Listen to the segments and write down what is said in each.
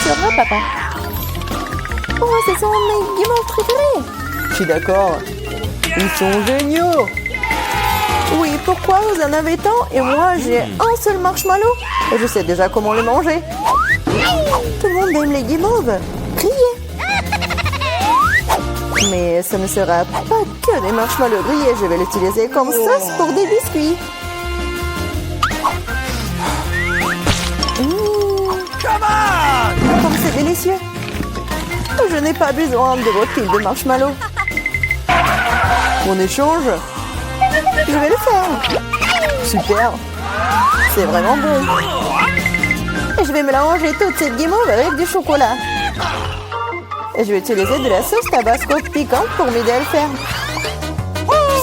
rassurera, papa. Oh, ce sont mes guimauves préférés. Je suis d'accord. Ils sont géniaux. Oui, pourquoi vous en avez tant et moi j'ai un seul marshmallow et je sais déjà comment le manger. Tout le monde aime les guimauves. Grillés. Mais ce ne sera pas que des marshmallows grillés. Je vais l'utiliser comme sauce pour des biscuits. Comme c'est délicieux. Je n'ai pas besoin de votre pile de marshmallows. On échange? Je vais le faire. Super. C'est vraiment bon. Et je vais mélanger toute cette guimauve avec du chocolat. Et je vais utiliser de la sauce tabasco piquante pour m'aider à le faire.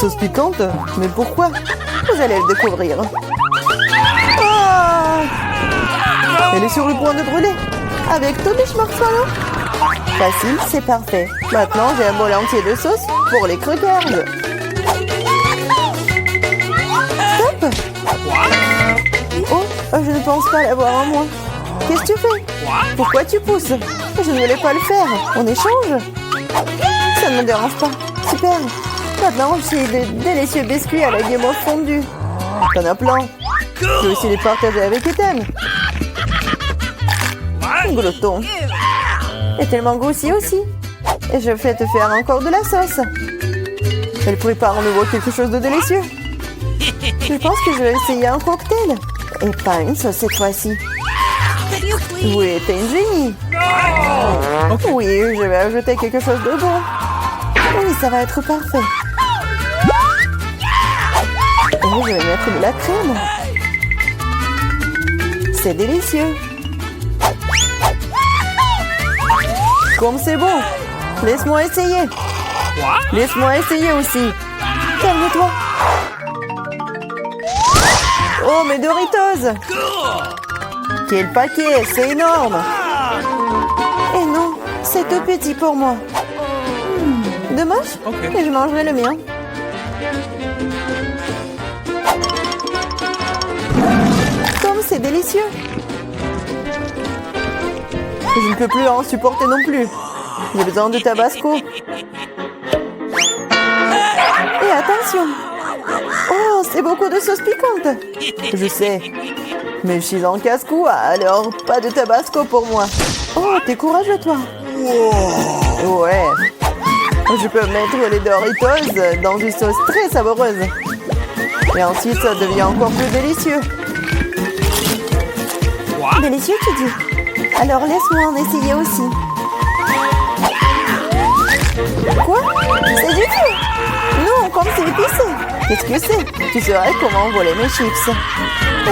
Sauce piquante? Mais pourquoi? Vous allez le découvrir. Oh! Elle est sur le point de brûler. Avec tous les marshmallows. Facile, c'est parfait. Maintenant, j'ai un bol entier de sauce pour les crackers. Stop! Oh, je ne pense pas l'avoir en moi. Qu'est-ce que tu fais? Pourquoi tu pousses? Je ne voulais pas le faire. On échange? Ça ne me dérange pas. Super. Maintenant, j'ai de délicieux biscuits à la guimauve fondue. T'en as plein. Tu peux aussi les partager avec Ethan. Glouton. Et tellement goûté aussi. Et je vais te faire encore de la sauce. Elle prépare en nouveau quelque chose de délicieux. Je pense que je vais essayer un cocktail. Et pas une sauce cette fois-ci. Oui, t'es une génie. Oui, je vais ajouter quelque chose de bon. Oui, ça va être parfait. Et je vais mettre de la crème. C'est délicieux. Comme c'est bon. Laisse-moi essayer. Laisse-moi essayer aussi. Calme-toi. Oh, mes Doritos. Quel paquet, c'est énorme. Et non, c'est tout petit pour moi. Dommage, et je mangerai le mien. Comme c'est délicieux. Je ne peux plus en supporter non plus. J'ai besoin de tabasco. Et attention. Oh, c'est beaucoup de sauce piquante. Je sais. Mais je suis en casse-cou, alors pas de tabasco pour moi. Oh, t'es courageux, toi. Ouais. Je peux mettre les Doritos dans une sauce très savoureuse. Et ensuite, ça devient encore plus délicieux. Délicieux, tu dis? Alors laisse-moi en essayer aussi. Quoi? C'est du feu? Non, comme c'est épicé. Qu'est-ce que c'est? Tu saurais comment voler mes chips.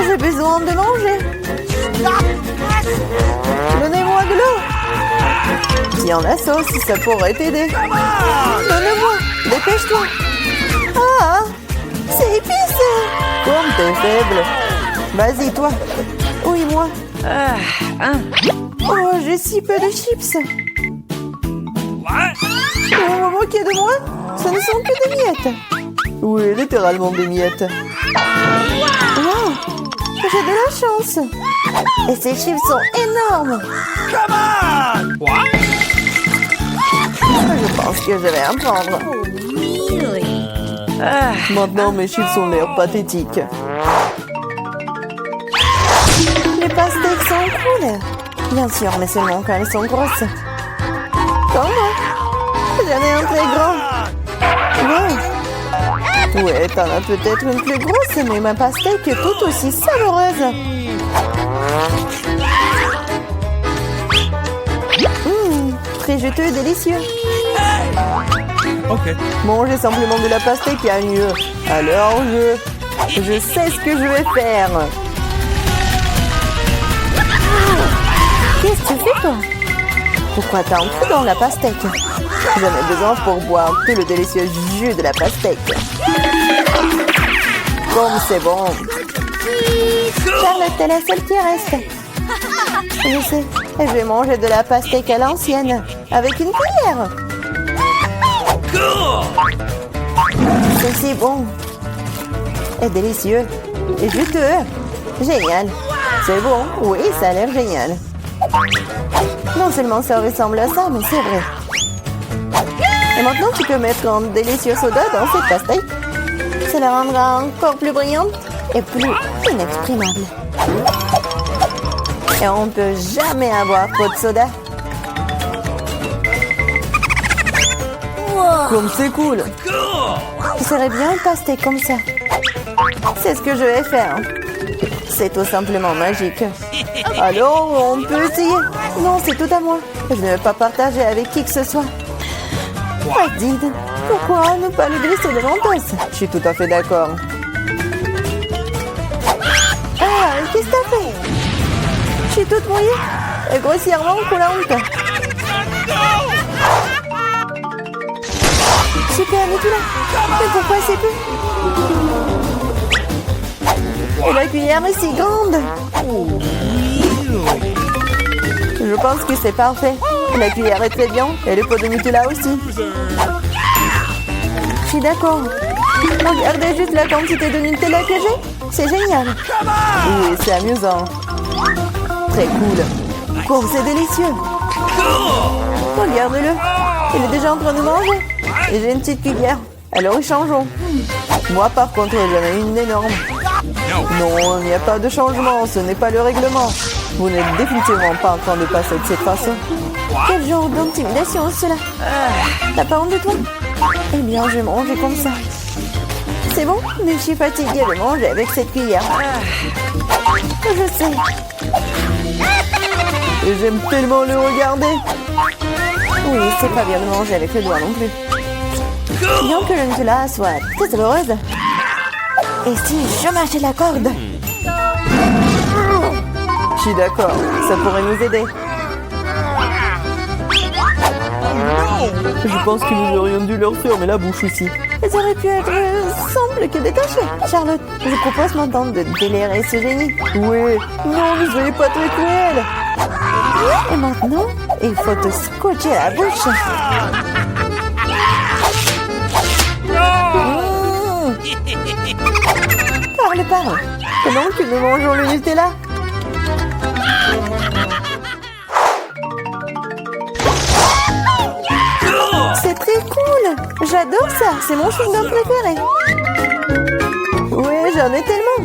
J'ai besoin de manger. Donnez-moi de l'eau. Tiens, la sauce, ça pourrait t'aider. Donne-moi. Dépêche-toi. Ah, c'est épicé. Comme t'es faible. Vas-y, toi. Oui, moi. Oh, j'ai si peu de chips. Vous vous moquez de moi? Ce ne sont que des miettes. Oui, littéralement des miettes. Wow, j'ai de la chance. Et ces chips sont énormes. Je pense que je vais en prendre. Maintenant, mes chips ont l'air pathétiques. Les pastèques sont cool. Bien sûr, mais seulement quand elles sont grosses. Comme moi. J'en ai un très grand. Wow. Ouais, t'en as peut-être une plus grosse, mais ma pastèque est tout aussi savoureuse. Très juteux et délicieux. Manger simplement de la pastèque est mieux. Alors je sais ce que je vais faire. Qu'est-ce que tu fais, toi? Pourquoi t'as un trou dans la pastèque? J'en ai besoin pour boire tout le délicieux jus de la pastèque. Comme c'est bon. Charlotte, t'es la seule qui reste. Je sais. Je vais manger de la pastèque à l'ancienne. Avec une cuillère. C'est si bon. Et délicieux. Et juteux. Génial. C'est bon. Oui, ça a l'air génial. Non seulement ça ressemble à ça, mais c'est vrai. Et maintenant, tu peux mettre un délicieux soda dans cette pastèque. Ça la rendra encore plus brillante et plus inexprimable. Et on ne peut jamais avoir trop de soda. Comme c'est cool. Ce serait bien une pastèque comme ça. C'est ce que je vais faire. C'est tout simplement magique. Alors, on peut essayer. Non, c'est tout à moi. Je ne vais pas partager avec qui que ce soit. Dites, pourquoi ne pas le glisser de l'entasse? Je suis tout à fait d'accord. Ah, qu'est-ce que t'as fait? Je suis toute mouillée et grossièrement coulante. Super, mais tout là. Mais pourquoi c'est plus? Et la cuillère est si grande. Je pense que c'est parfait. La cuillère est très bien et le pot de Nutella aussi. Je suis d'accord. Regardez juste la quantité de Nutella que j'ai. C'est génial. Oui, c'est amusant. Très cool. Oh, c'est délicieux. Regarde-le. Il est déjà en train de manger. Et j'ai une petite cuillère. Alors échangeons. Moi, par contre, j'en ai une énorme. Non, il n'y a pas de changement. Ce n'est pas le règlement. Vous n'êtes définitivement pas en train de passer de cette façon. Quel genre d'intimidation cela? T'as pas honte de toi? Eh bien, je vais manger comme ça. C'est bon, mais je suis fatiguée de manger avec cette cuillère. Je sais. Et j'aime tellement le regarder. Oui, c'est pas bien de manger avec le doigt non plus. Bien que le Nutella soit très heureuse. Et si je mâchais la corde? Je suis d'accord, ça pourrait nous aider. Je pense que nous aurions dû leur fermer la bouche aussi. Elles auraient pu être simples que détachées. Charlotte, je propose maintenant de délirer ce génie. Oui, non, ne soyez pas très cruel. Et maintenant, il faut te scotcher la bouche. Parle. Pendant que nous mangeons le Nutella. C'est très cool. J'adore ça. C'est mon chewing-gum préféré. Oui, j'en ai tellement.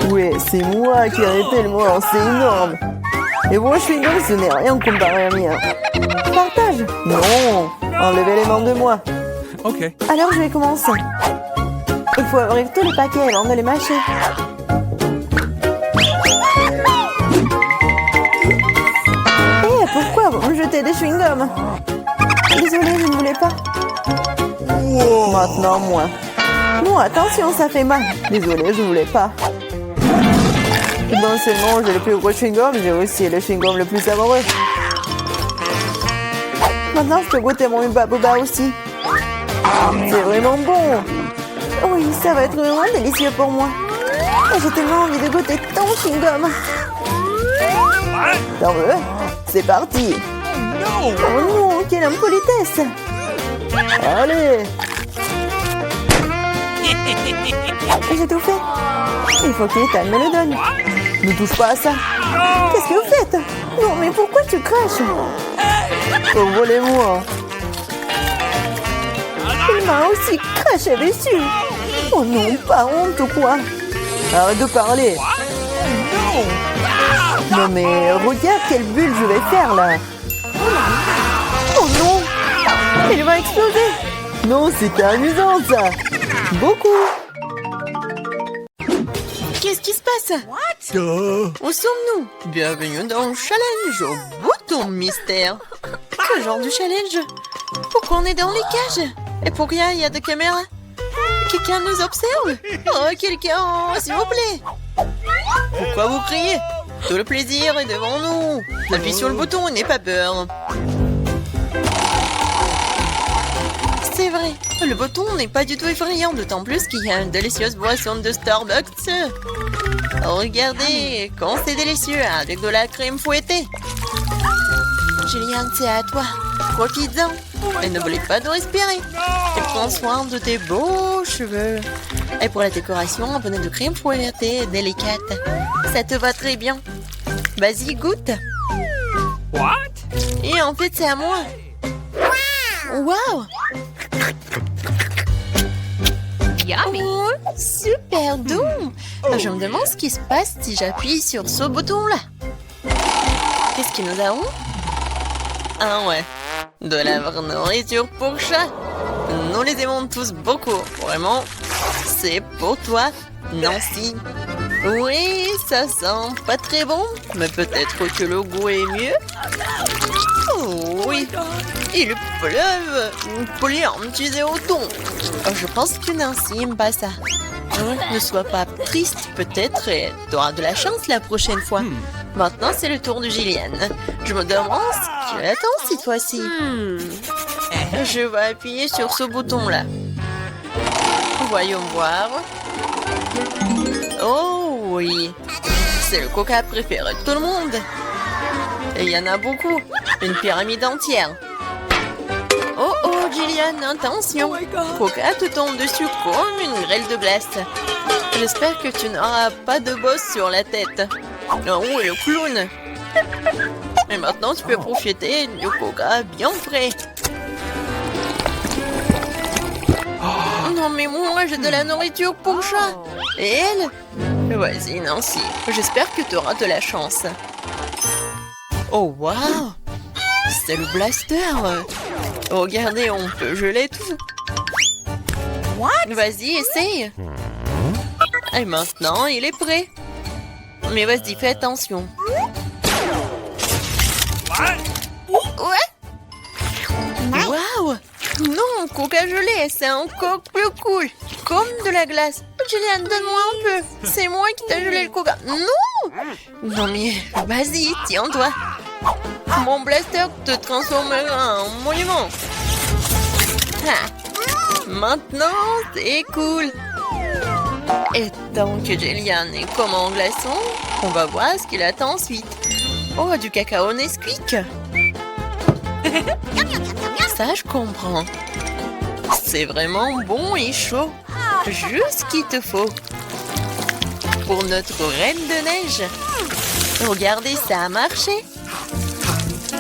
Oui, c'est moi qui en ai tellement. C'est énorme. Et moi, je suis gum, ce n'est rien comparé à mien. Partage. Non, enlevez les mains de moi. Ok. Alors, je vais commencer. Il faut ouvrir tous les paquets avant de les mâcher. Pourquoi vous me jetez des chewing-gums? Désolée, je ne voulais pas. Maintenant, moi. Non, attention, ça fait mal. Désolée, je ne voulais pas. Non seulement j'ai le plus gros chewing-gum, j'ai aussi le chewing-gum le plus savoureux. Maintenant, je peux goûter mon Hubba Bubba aussi. C'est vraiment bon. Oui, ça va être vraiment délicieux pour moi. Et j'ai tellement envie de goûter ton chewing-gum. T'en veux? C'est parti. Oh non, quelle impolitesse. Allez. J'ai tout fait. Il faut qu'Ethan me le donne. Ne touche pas à ça. Qu'est-ce que vous faites? Non, mais pourquoi tu craches? Volez-moi. Il m'a aussi craché dessus. Oh non, pas honte ou quoi? Arrête de parler. Non mais regarde quelle bulle je vais faire là. Oh non, il va exploser. Non, c'était amusant ça. Beaucoup. Qu'est-ce qui se passe? Où sommes-nous? Bienvenue dans le challenge au bouton mystère. Quel genre de challenge? Pourquoi on est dans les cages? Et pourquoi il y a des caméras? Quelqu'un nous observe? Oh, quelqu'un, s'il vous plaît. Pourquoi vous criez? Tout le plaisir est devant nous. Appuie sur le bouton et n'aie pas peur. C'est vrai, le bouton n'est pas du tout effrayant, d'autant plus qu'il y a une délicieuse boisson de Starbucks. Regardez, quand c'est délicieux, avec de la crème fouettée. Julien, c'est à toi. Profites-en. Et n'oublie pas de respirer. Et prends soin de tes beaux cheveux. Et pour la décoration, un bonnet de crème fouettée délicate. Ça te va très bien. Vas-y, goûte. mais en fait, c'est à moi. Waouh! Oh, super bon! Je me demande ce qui se passe si j'appuie sur ce bouton-là. Qu'est-ce que nous avons? Ah ouais, de la vraie nourriture pour chat. Nous les aimons tous beaucoup. Vraiment, c'est pour toi, Nancy. Oui, ça sent pas très bon, mais peut-être que le goût est mieux. Oh oui, il pleuve. Plein, tu es au thon. Je pense que Nancy aime pas ça. Ne sois pas triste, peut-être, et tu auras de la chance la prochaine fois. Maintenant, c'est le tour de Jillian. Je me demande ce que attends cette fois-ci. Je vais appuyer sur ce bouton-là. Voyons voir. Oh oui, c'est le coca préféré de tout le monde. Et il y en a beaucoup, une pyramide entière. Oh oh, Jillian, attention. Coca te tombe dessus comme une grêle de glace. J'espère que tu n'auras pas de bosse sur la tête. Oh oui, le clown. Et maintenant, tu peux profiter du coca bien frais. Non mais moi, j'ai de la nourriture pour chat. Et elle? Vas-y, Nancy. J'espère que tu auras de la chance. Oh, waouh! C'est le blaster! Regardez, on peut geler tout. Vas-y, essaye. Et maintenant, il est prêt. Mais vas-y, fais attention. Ouais? Waouh! Non, coca gelé, c'est encore plus cool. Comme de la glace. Jillian, donne-moi un peu. C'est moi qui t'ai gelé le coca. Non! Non mais, vas-y, tiens-toi. Mon blaster te transformera en monument. Ah. Maintenant, c'est cool. Et tant que Jillian est comme en glaçon, on va voir ce qu'il attend ensuite. Oh, du cacao Nesquik. Ça, je comprends. C'est vraiment bon et chaud. Juste ce qu'il te faut. Pour notre reine de neige. Regardez, ça a marché.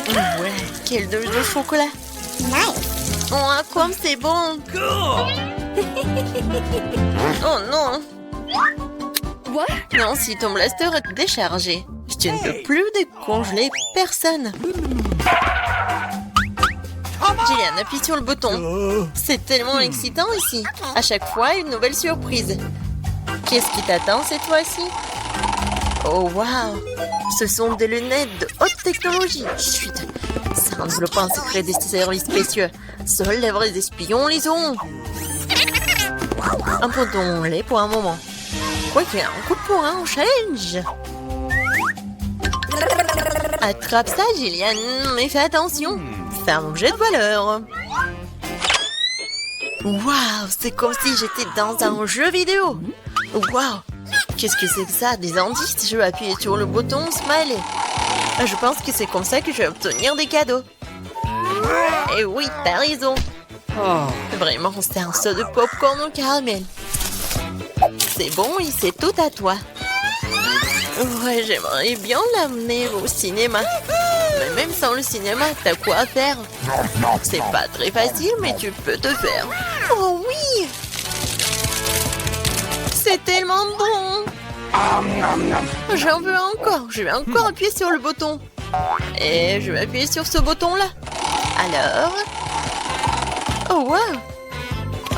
Ouais, quelle douche de chocolat. Oh, comme c'est bon. Oh non. Non, si ton blaster est déchargé, tu ne peux plus décongeler personne. Jillian, appuie sur le bouton. C'est tellement excitant ici. À chaque fois, une nouvelle surprise. Qu'est-ce qui t'attend cette fois-ci? Oh, waouh! Ce sont des lunettes de haute technologie. Chut! Ça ne développe pas un secret des services spéciaux. Seuls les vrais espions les ont. Abandonnons-les pour un moment. Quoi qu'il y ait un coup de poing au challenge. Attrape ça, Jillian, mais fais attention. C'est un objet de valeur. Waouh, c'est comme si j'étais dans un jeu vidéo. Waouh, qu'est-ce que c'est que ça? Des indices? Je vais appuyer sur le bouton Smiley. Je pense que c'est comme ça que je vais obtenir des cadeaux. Et oui, t'as raison. Vraiment, c'est un saut de popcorn au caramel. C'est bon et c'est tout à toi. Ouais, j'aimerais bien l'amener au cinéma. Mais même sans le cinéma, t'as quoi faire? C'est pas très facile, mais tu peux te faire. Oh oui! C'est tellement bon! J'en veux encore. Je vais encore appuyer sur le bouton. Et je vais appuyer sur ce bouton-là. Alors... Oh, wow!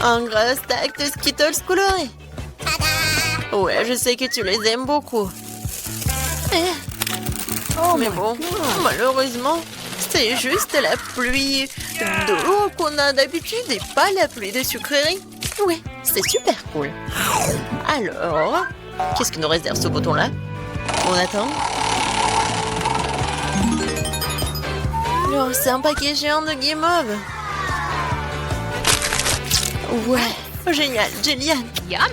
Un gros stack de Skittles colorés. Ouais, je sais que tu les aimes beaucoup. Mais bon, malheureusement, c'est juste la pluie d'eau qu'on a d'habitude et pas la pluie de sucreries. Ouais, c'est super cool. Alors, qu'est-ce qui nous réserve ce bouton-là? On attend. Oh, c'est un paquet géant de guimauve. Ouais, génial, Jillian.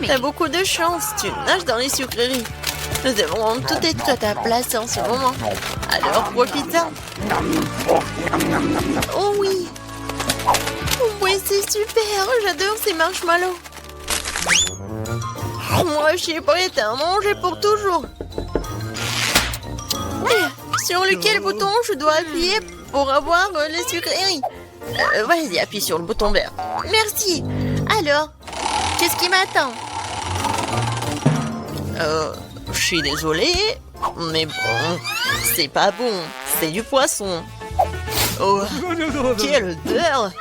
T'as beaucoup de chance, tu nages dans les sucreries. Nous devons tout être à ta place en ce moment. Alors profite-en. Oh oui. Oui, c'est super. J'adore ces marshmallows. Moi, je suis prête à en manger pour toujours. Sur lequel bouton je dois appuyer pour avoir les sucreries? Vas-y, appuie sur le bouton vert. Merci. Alors, qu'est-ce qui m'attend? Je suis désolée, mais bon, c'est pas bon. C'est du poisson. Oh, quelle odeur!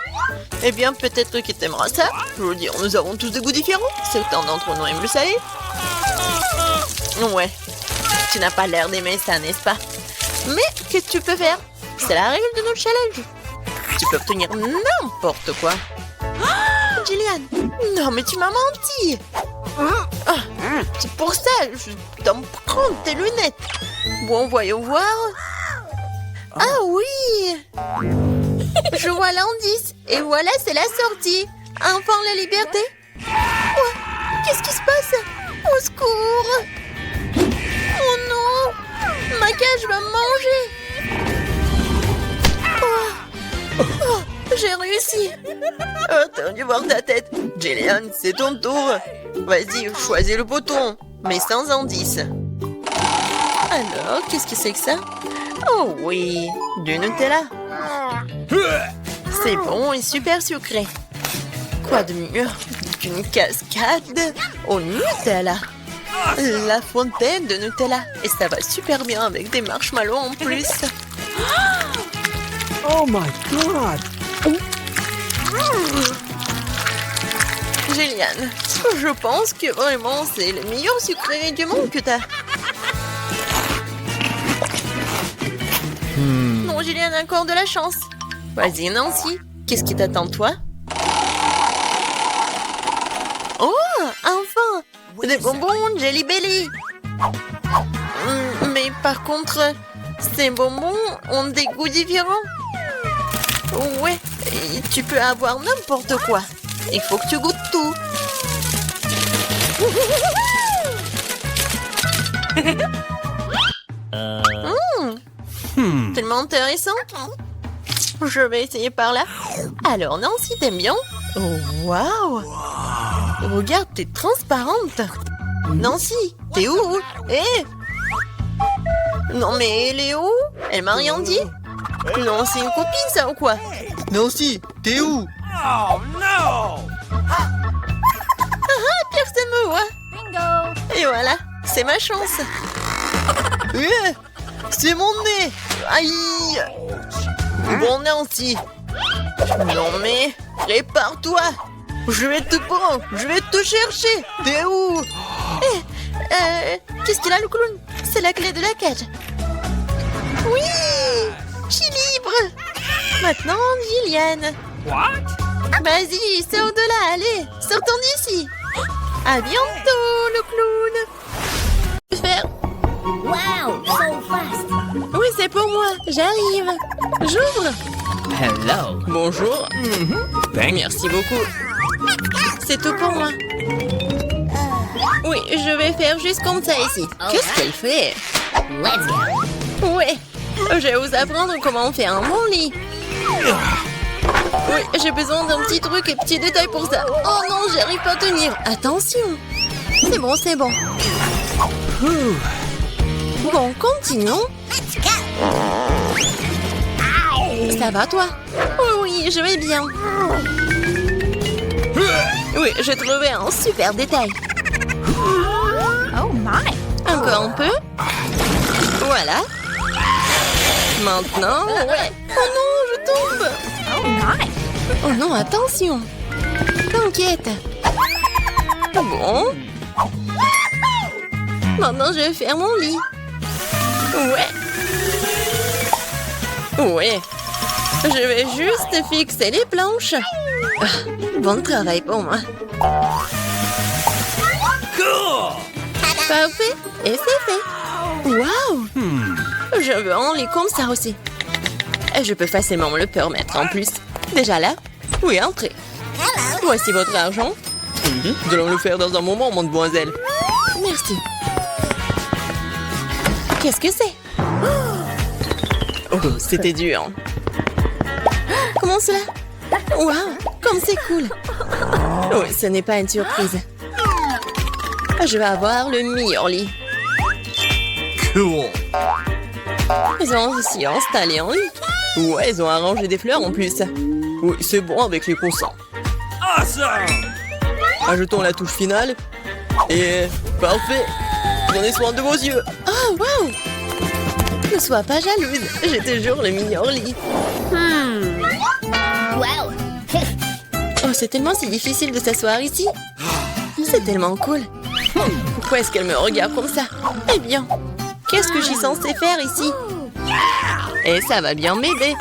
Eh bien, peut-être que t'aimeras ça. Je veux dire, nous avons tous des goûts différents. Certains d'entre nous aiment le salé. Ouais, tu n'as pas l'air d'aimer ça, n'est-ce pas? Mais qu'est-ce que tu peux faire? C'est la règle de notre challenge. Tu peux obtenir n'importe quoi. Jillian, non mais tu m'as menti. C'est pour ça, je dois me prendre tes lunettes. Bon, voyons voir. Ah oui! Je vois l'indice. Et voilà, c'est la sortie. Enfin, la liberté. Oh, qu'est-ce qui se passe? Au secours! Oh non! Ma cage va me manger. Oh, j'ai réussi. Oh, t'as dû voir ta tête. Jillian, c'est ton tour. Vas-y, choisis le bouton, mais sans indice. Alors, qu'est-ce que c'est que ça? Oh oui, du Nutella. C'est bon et super sucré. Quoi de mieux qu'une cascade au Nutella? La fontaine de Nutella. Et ça va super bien avec des marshmallows en plus. Oh my god! Jillian, je pense que vraiment c'est le meilleur sucré du monde que t'as. Non, Jillian a encore de la chance. Vas-y, Nancy, qu'est-ce qui t'attend, toi? Oh, enfin! Des bonbons Jelly Belly. Mais par contre, ces bonbons ont des goûts différents. Ouais, et tu peux avoir n'importe quoi. Il faut que tu goûtes tout. Tellement intéressant. Je vais essayer par là. Alors, Nancy, t'aimes bien? Oh, waouh! Regarde, t'es transparente. Nancy, t'es où? Eh! Non, mais elle est où? Elle m'a rien dit? Non, c'est une copine, ça, ou quoi? Nancy, t'es où? Oh no! Personne me voit. Bingo! Et voilà, c'est ma chance. C'est mon nez. Aïe. Bon, Nancy. Non, mais répare-toi. Je vais te prendre. Je vais te chercher. T'es où? Qu'est-ce qu'il a, le clown? C'est la clé de la cage. Oui, je suis libre. Maintenant, Jillian. What? Vas-y, sors de là, allez, sortons d'ici. À bientôt, le clown. Faire. Wow, so fast! Oui, c'est pour moi, j'arrive. J'ouvre. Hello. Bonjour. Merci beaucoup. C'est tout pour moi. Oui, je vais faire juste comme ça ici. Qu'est-ce qu'elle fait? Let's go! Ouais, je vais vous apprendre comment faire un bon lit. Oui, j'ai besoin d'un petit truc et petit détail pour ça. Oh non, j'arrive pas à tenir. Attention. C'est bon, c'est bon. Bon, continuons. Ça va, toi? Oui, je vais bien. Oui, j'ai trouvé un super détail. Oh my! Encore un peu. Voilà. Maintenant, ouais. Oh non, je tombe. Oh my! Oh non, attention. T'inquiète. Bon. Maintenant, je vais faire mon lit. Ouais. Je vais juste fixer les planches. Ah, bon travail pour moi. Cool! Parfait. Et c'est fait. Waouh. Je veux un lit comme ça aussi. Et je peux facilement me le permettre en plus. Déjà là? Oui, entrez. Voici votre argent. Nous allons le faire dans un moment, mademoiselle. Merci. Qu'est-ce que c'est? Oh, c'était dur. Comment cela? Waouh, comme c'est cool. Oui, ce n'est pas une surprise. Je vais avoir le meilleur lit. Cool. Ils ont aussi installé un lit. Ouais, ils ont arrangé des fleurs en plus. Oui, c'est bon avec les coussins. Awesome! Ajoutons la touche finale. Et parfait. Prenez soin de vos yeux. Oh, waouh! Ne sois pas jalouse. J'ai toujours le meilleur lit. Wow. Oh, c'est tellement si difficile de s'asseoir ici. C'est tellement cool. Pourquoi est-ce qu'elle me regarde comme ça? Eh bien, qu'est-ce que je suis censée faire ici? Et ça va bien m'aider.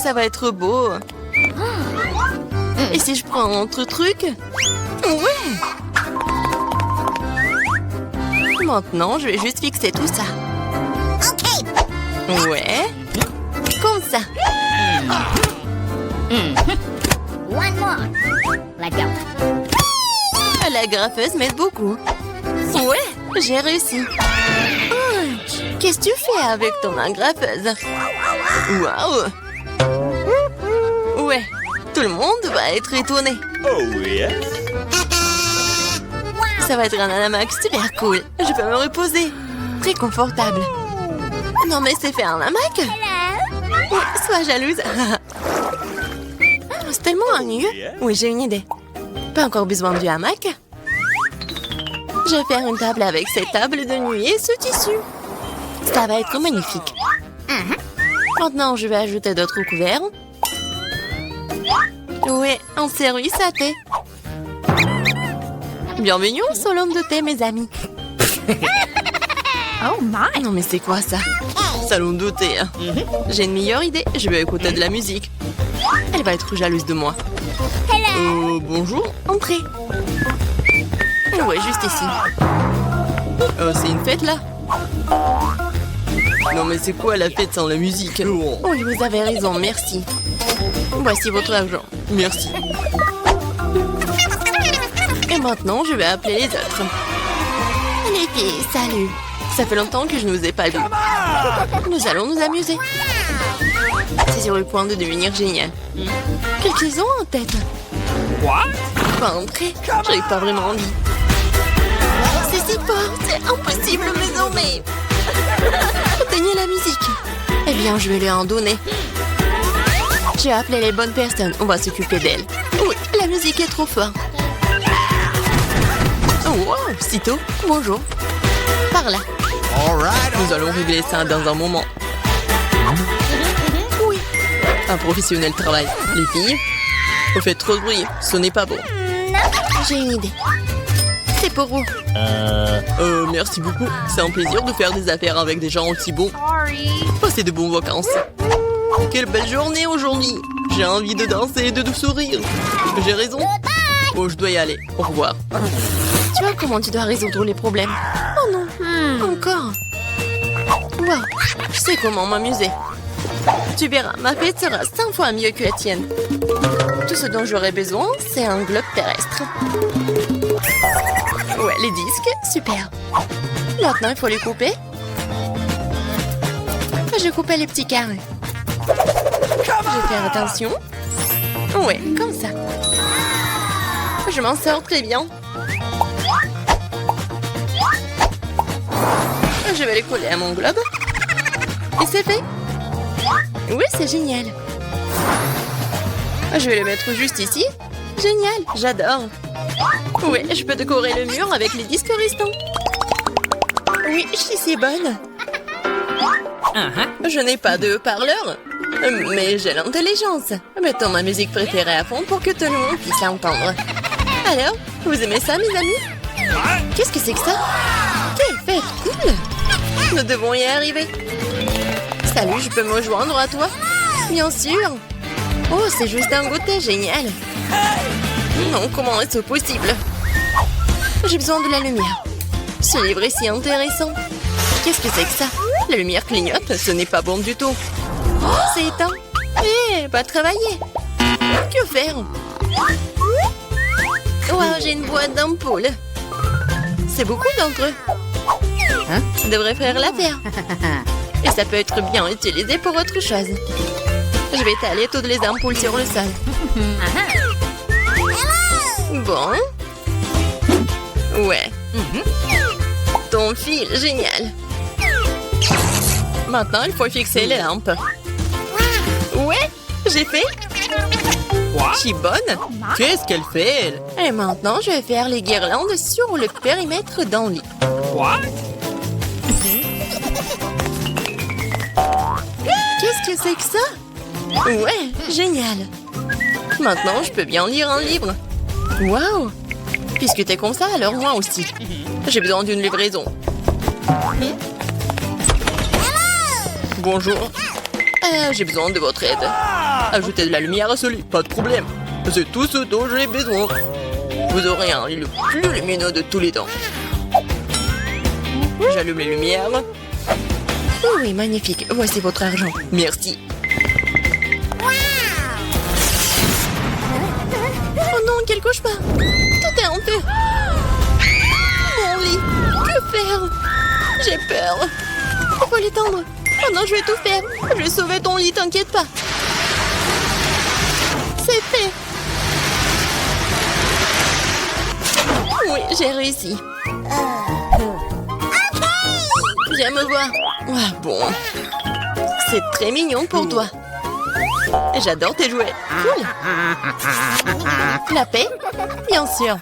Ça va être beau. Et si je prends un autre truc? Ouais! Maintenant, je vais juste fixer tout ça. Ouais. Comme ça. One more. Let go. La graffeuse m'aide beaucoup. Ouais, j'ai réussi. Oh, qu'est-ce que tu fais avec ton agrafeuse? Waouh! Ouais, tout le monde va être étonné. Oh yes! Ça va être un hamac super cool. Je peux me reposer. Très confortable. Non mais c'est fait un hamac? Ouais, sois jalouse. C'est tellement ennuyeux. Oui, j'ai une idée. Pas encore besoin du hamac. Je vais faire une table avec cette table de nuit et ce tissu. Ça va être magnifique. Maintenant, je vais ajouter d'autres couverts. Oui, un service à thé. Bienvenue au salon de thé, mes amis. Oh my. Non, mais c'est quoi ça? Salon de thé. Hein. J'ai une meilleure idée. Je vais écouter de la musique. Elle va être jalouse de moi. Bonjour, entrez. Ouais, juste ici. C'est une fête, là? Non, mais c'est quoi la fête sans la musique? Oh, vous avez raison, merci. Voici votre argent. Merci. Et maintenant, je vais appeler les autres. Les filles, salut. Ça fait longtemps que je ne vous ai pas vu. Nous allons nous amuser. C'est sur le point de devenir génial. Qu'est-ce qu'ils ont en tête? What? Pas entrer. J'arrive pas vraiment envie. C'est si fort, c'est impossible, mais non, mais... Éteignez la musique. Eh bien, je vais lui en donner. J'ai appelé les bonnes personnes. On va s'occuper d'elles. Oui, la musique est trop forte. Oh, wow, sitôt. Bonjour. Par là. Nous allons régler ça dans un moment. Oui. Un professionnel travaille. Les filles, vous faites trop de bruit. Ce n'est pas bon. J'ai une idée. C'est pour vous. Merci beaucoup. C'est un plaisir de faire des affaires avec des gens aussi bons. Passez de bonnes vacances. Quelle belle journée aujourd'hui. J'ai envie de danser et de sourire. J'ai raison. Oh, je dois y aller. Au revoir. Tu vois comment tu dois résoudre les problèmes? Oh non. Encore. Wow. Je sais comment m'amuser. Tu verras, ma fête sera 100 fois mieux que la tienne. Tout ce dont j'aurai besoin, c'est un globe terrestre. Ouais, les disques, super. Maintenant, il faut les couper. Je coupais les petits carrés. Je vais faire attention. Ouais, comme ça. Je m'en sors très bien. Je vais les coller à mon globe. Et c'est fait. Oui, c'est génial. Je vais les mettre juste ici. Génial, j'adore. Oui, je peux décorer le mur avec les disques restants. Oui, je suis si bonne. Je n'ai pas de haut-parleur, mais j'ai l'intelligence. Mettons ma musique préférée à fond pour que tout le monde puisse l'entendre. Alors, vous aimez ça, mes amis? Qu'est-ce que c'est que ça? Quelle fête cool! Nous devons y arriver. Salut, je peux me joindre à toi? Bien sûr. Oh, c'est juste un goûter génial. Non, comment est-ce possible? J'ai besoin de la lumière. Ce livre est si intéressant. Qu'est-ce que c'est que ça? La lumière clignote, ce n'est pas bon du tout. Oh, c'est éteint. Eh, pas travailler. Que faire? Wow, j'ai une boîte d'ampoules. C'est beaucoup d'entre eux. Ça devrait faire l'affaire. Et ça peut être bien utilisé pour autre chose. Je vais étaler toutes les ampoules sur le sol. Bon. Ouais. Ton fil, génial. Maintenant, il faut fixer les lampes. Ouais, j'ai fait. Quoi? Je suis bonne. Qu'est-ce qu'elle fait, elle? Et maintenant, je vais faire les guirlandes sur le périmètre d'un lit. Quoi? Qu'est-ce que c'est que ça? Ouais, génial. Maintenant, je peux bien lire un livre. Waouh! Puisque t'es comme ça, alors moi aussi. J'ai besoin d'une livraison. Bonjour. J'ai besoin de votre aide. Ajoutez de la lumière à ce lit, pas de problème. C'est tout ce dont j'ai besoin. Vous aurez un lit le plus lumineux de tous les temps. J'allume les lumières. Oh oui, magnifique. Voici votre argent. Merci. Oh non, quel cauchemar. Tout est en feu. Mon lit. Que faire? J'ai peur. Il faut l'étendre. Oh non, je vais tout faire. Je vais sauver ton lit, t'inquiète pas. C'est fait. Oui, j'ai réussi. Viens me voir. Ah, bon. C'est très mignon pour toi. J'adore tes jouets. Cool. La paix? Bien sûr.